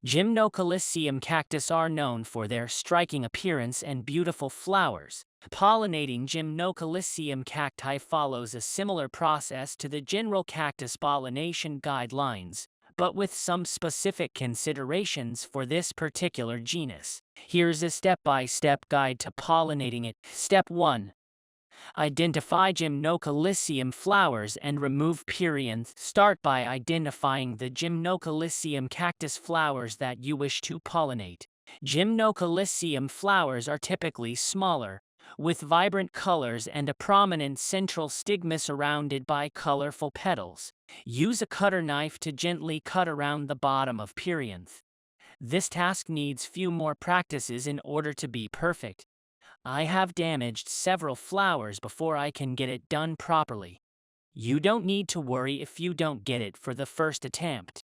Gymnocalycium cactus are known for their striking appearance and beautiful flowers. Pollinating Gymnocalycium cacti follows a similar process to the general cactus pollination guidelines, but with some specific considerations for this particular genus. Here's a step-by-step guide to pollinating it. Step 1. Identify Gymnocalycium flowers and remove perianth. Start by identifying the Gymnocalycium cactus flowers that you wish to pollinate. Gymnocalycium flowers are typically smaller, with vibrant colors and a prominent central stigma surrounded by colorful petals. Use a cutter knife to gently cut around the bottom of perianth. This task needs few more practices in order to be perfect. I have damaged several flowers before I can get it done properly. You don't need to worry if you don't get it for the first attempt.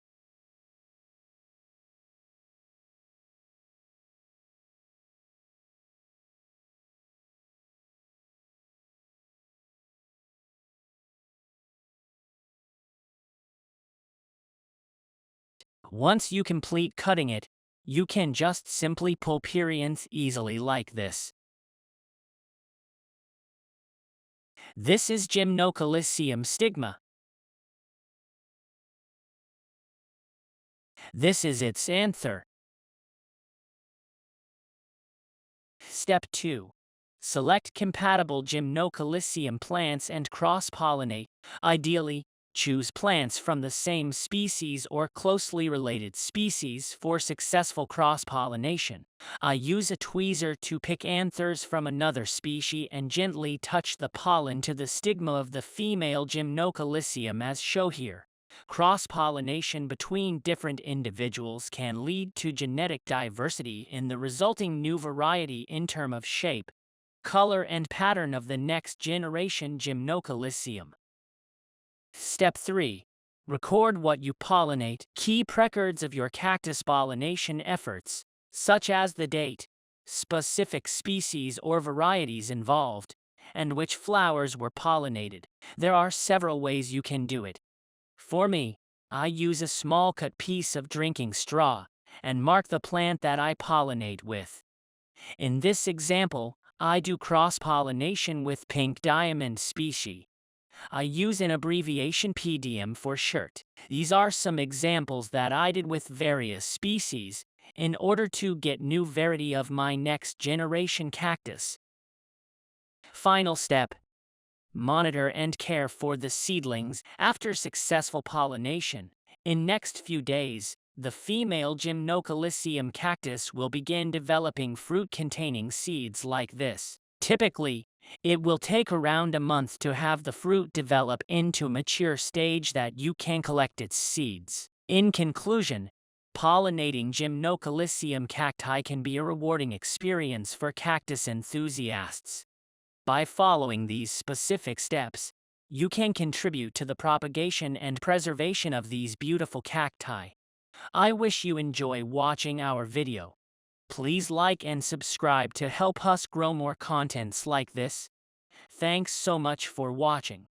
Once you complete cutting it, you can just simply pull perianth easily like this. This is Gymnocalycium stigma. This is its anther. Step 2. Select compatible Gymnocalycium plants and cross-pollinate. Ideally, choose plants from the same species or closely related species for successful cross-pollination. I use a tweezer to pick anthers from another species and gently touch the pollen to the stigma of the female Gymnocalycium as shown here. Cross-pollination between different individuals can lead to genetic diversity in the resulting new variety in terms of shape, color, and pattern of the next generation Gymnocalycium. Step 3. Record what you pollinate. Keep records of your cactus pollination efforts, such as the date, specific species or varieties involved, and which flowers were pollinated. There are several ways you can do it. For me, I use a small cut piece of drinking straw and mark the plant that I pollinate with. In this example, I do cross-pollination with pink diamond species. I use an abbreviation PDM for short. These are some examples that I did with various species in order to get new variety of my next generation cactus. Final step. Monitor and care for the seedlings. After successful pollination, in next few days, the female Gymnocalycium cactus will begin developing fruit-containing seeds like this. Typically, it will take around a month to have the fruit develop into a mature stage that you can collect its seeds. In conclusion, pollinating Gymnocalycium cacti can be a rewarding experience for cactus enthusiasts. By following these specific steps, you can contribute to the propagation and preservation of these beautiful cacti. I wish you enjoy watching our video. Please like and subscribe to help us grow more contents like this. Thanks so much for watching.